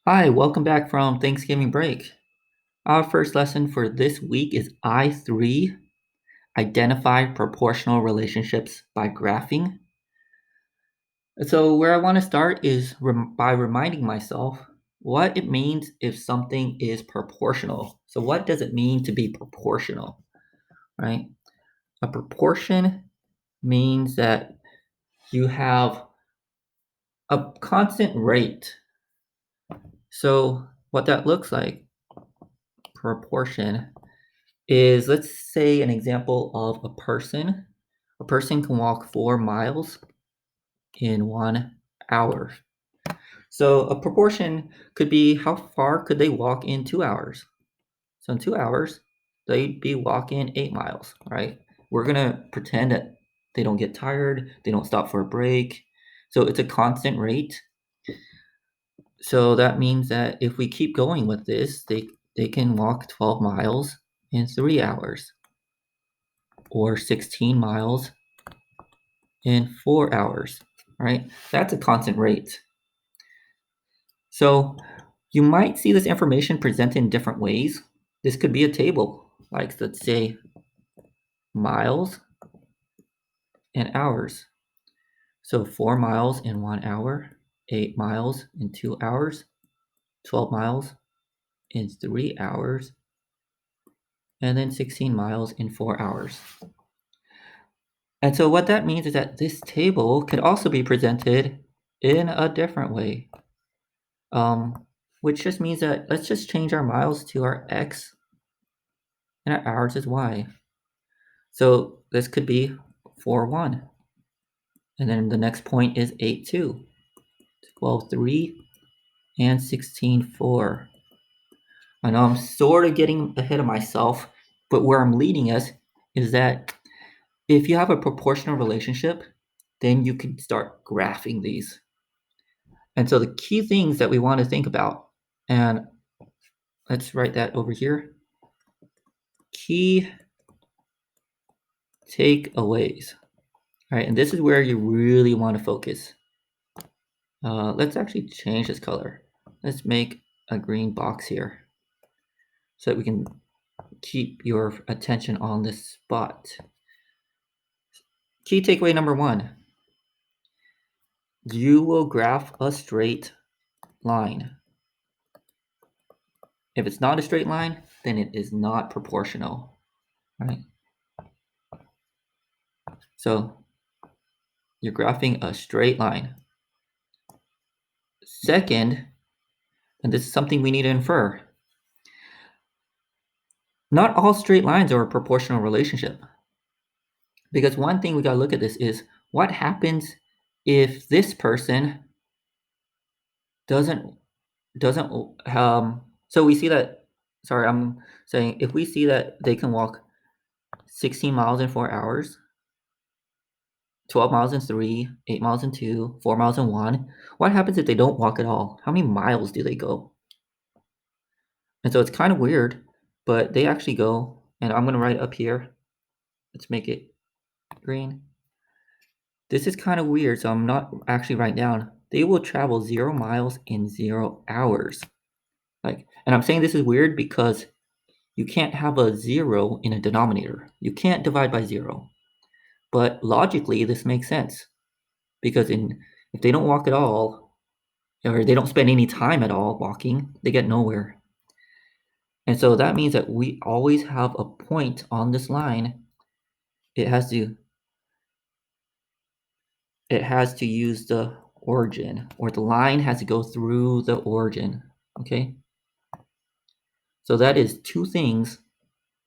Hi, welcome back from Thanksgiving break. Our first lesson for this week is I.3, identify proportional relationships by graphing. So, where I want to start is by reminding myself what it means if something is proportional. So, what does it mean to be proportional, right? A proportion means that you have a constant rate. So, what that looks like, proportion, is let's say an example of a person. A person can walk 4 miles in 1 hour. So a proportion could be how far could they walk in 2 hours? So in 2 hours, they'd be walking 8 miles, right? We're gonna pretend that they don't get tired, they don't stop for a break. So it's a constant rate. So that means that if we keep going with this, they can walk 12 miles in 3 hours or 16 miles in 4 hours, right? That's a constant rate. So you might see this information presented in different ways. This could be a table, like let's say miles and hours. So 4 miles in 1 hour, 8 miles in 2 hours, 12 miles in 3 hours, and then 16 miles in 4 hours. And so what that means is that this table could also be presented in a different way. Which just means that let's just change our miles to our x and our hours is y. So this could be 4, 1. And then the next point is 8, 2, 12, 3, and 16, 4. I know I'm sort of getting ahead of myself, but where I'm leading us is that if you have a proportional relationship, then you can start graphing these. And so the key things that we want to think about, and let's write that over here. Key takeaways. All right, and this is where you really want to focus. Let's actually change this color. Let's make a green box here so that we can keep your attention on this spot. Key takeaway number 1. You will graph a straight line. If it's not a straight line, then it is not proportional, right? So you're graphing a straight line. Second, and this is something we need to infer, not all straight lines are a proportional relationship. Because one thing we got to look at this is what happens if this person doesn't doesn't so we see that, sorry, I'm saying if we see that they can walk 16 miles in 4 hours, 12 miles in 3, 8 miles in 2, 4 miles in 1, what happens if they don't walk at all? How many miles do they go? And so it's kind of weird, but they actually go, and I'm going to write up here. Let's make it green. This is kind of weird, so I'm not actually writing down. They will travel 0 miles in 0 hours. And I'm saying this is weird because you can't have a 0 in a denominator. You can't divide by 0. But logically, this makes sense because if they don't walk at all, or they don't spend any time at all walking, they get nowhere. And so that means that we always have a point on this line. It has to use the origin, or the line has to go through the origin. Okay? So that is two things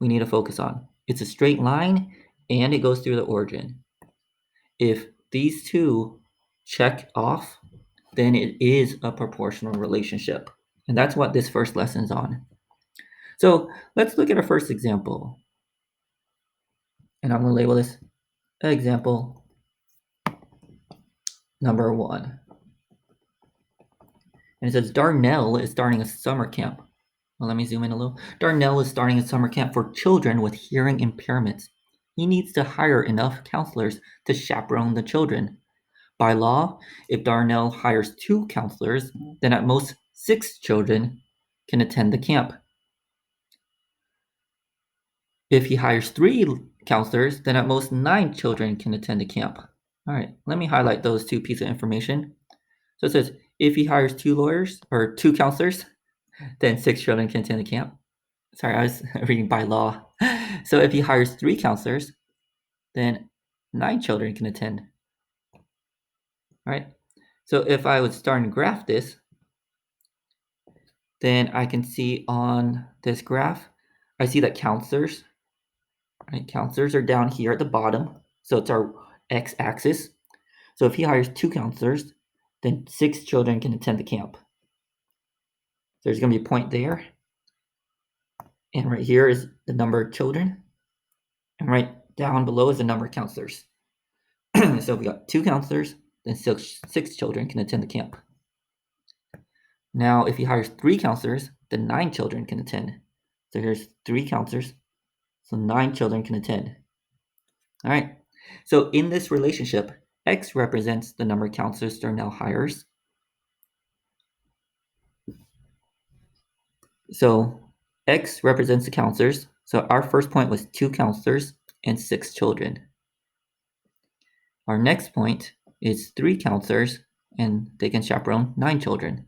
we need to focus on. It's a straight line and it goes through the origin. If these two check off, then it is a proportional relationship. And that's what this first lesson is on. So let's look at our first example. And I'm going to label this example number 1. And it says Darnell is starting a summer camp. Well, let me zoom in a little. Darnell is starting a summer camp for children with hearing impairments. He needs to hire enough counselors to chaperone the children. By law, if Darnell hires 2 counselors, then at most 6 children can attend the camp. If he hires 3 counselors, then at most 9 children can attend the camp. All right, let me highlight those 2 pieces of information. So it says, if he hires 2 lawyers or 2 counselors, then 6 children can attend the camp. Sorry, I was reading by law. So if he hires 3 counselors, then 9 children can attend. All right. So if I was starting to graph this, then I can see on this graph, I see that counselors, right? Counselors are down here at the bottom. So it's our x-axis. So if he hires 2 counselors, then 6 children can attend the camp. There's going to be a point there. And right here is the number of children. And right down below is the number of counselors. So if we got 2 counselors, then 6 children can attend the camp. Now, if he hires 3 counselors, then 9 children can attend. So here's 3 counselors, so 9 children can attend. All right. So in this relationship, X represents the number of counselors Darnell hires. So X represents the counselors. So our first point was 2 counselors and 6 children. Our next point is 3 counselors and they can chaperone 9 children.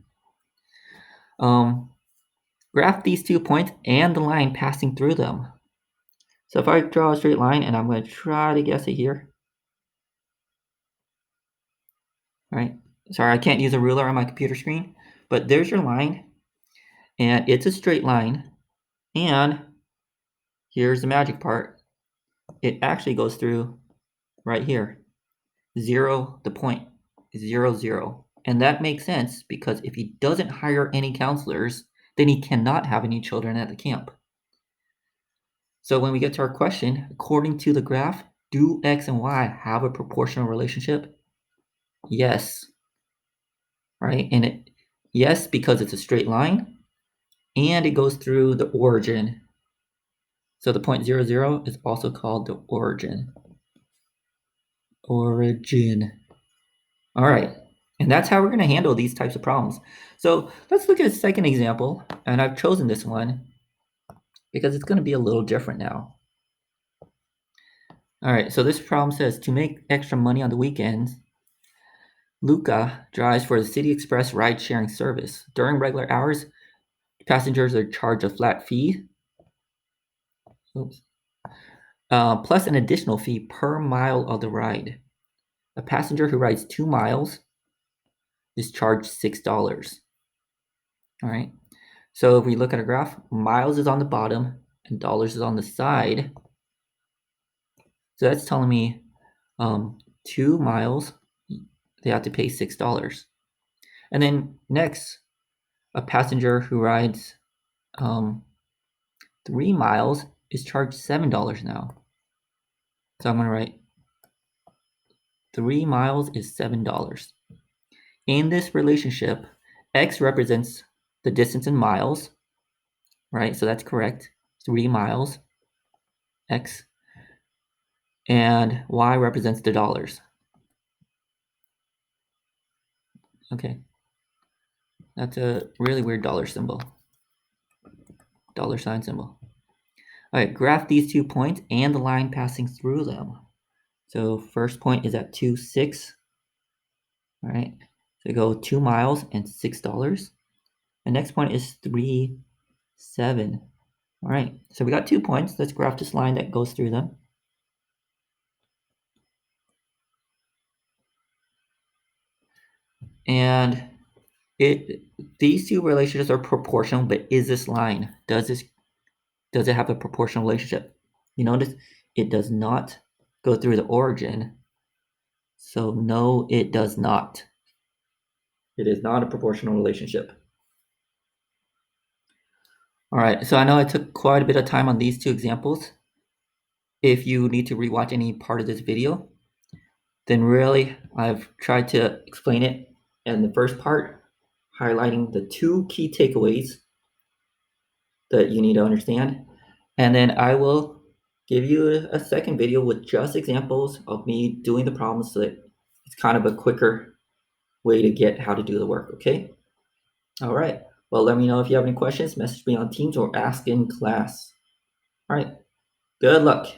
Graph these 2 points and the line passing through them. So if I draw a straight line, and I'm going to try to guess it here. All right. Sorry, I can't use a ruler on my computer screen, but there's your line, and it's a straight line. And here's the magic part. It actually goes through right here. 0, the point, 0, 0. And that makes sense because if he doesn't hire any counselors, then he cannot have any children at the camp. So when we get to our question, according to the graph, do X and Y have a proportional relationship? Yes. Right? And yes, because it's a straight line, and it goes through the origin. So the point 0, 0 is also called the origin. Origin. All right. And that's how we're going to handle these types of problems. So let's look at a second example. And I've chosen this one because it's going to be a little different now. All right. So this problem says to make extra money on the weekends, Luca drives for the City Express ride-sharing service. During regular hours, passengers are charged a flat fee. Oops. Plus an additional fee per mile of the ride. A passenger who rides 2 miles is charged $6. All right. So if we look at a graph, miles is on the bottom and dollars is on the side. So that's telling me 2 miles, they have to pay $6. And then next, a passenger who rides 3 miles is charged $7 now. So I'm going to write 3 miles is $7. In this relationship, X represents the distance in miles, right? So that's correct. 3 miles, X. And Y represents the dollars. Okay. That's a really weird dollar symbol. Dollar sign symbol. All right, graph these 2 points and the line passing through them. So first point is at 2, 6. All right. So go 2 miles and $6. The next point is 3, 7. All right. So we got 2 points. Let's graph this line that goes through them. And these 2 relationships are proportional, but is this line, does it have a proportional relationship? You notice it does not go through the origin. So no, it does not. It is not a proportional relationship. All right, so I know I took quite a bit of time on these 2 examples. If you need to rewatch any part of this video, then really I've tried to explain it in the first part, highlighting the 2 key takeaways that you need to understand. And then I will give you a second video with just examples of me doing the problems so that it's kind of a quicker way to get how to do the work, okay? All right. Well, let me know if you have any questions. Message me on Teams or ask in class. All right. Good luck.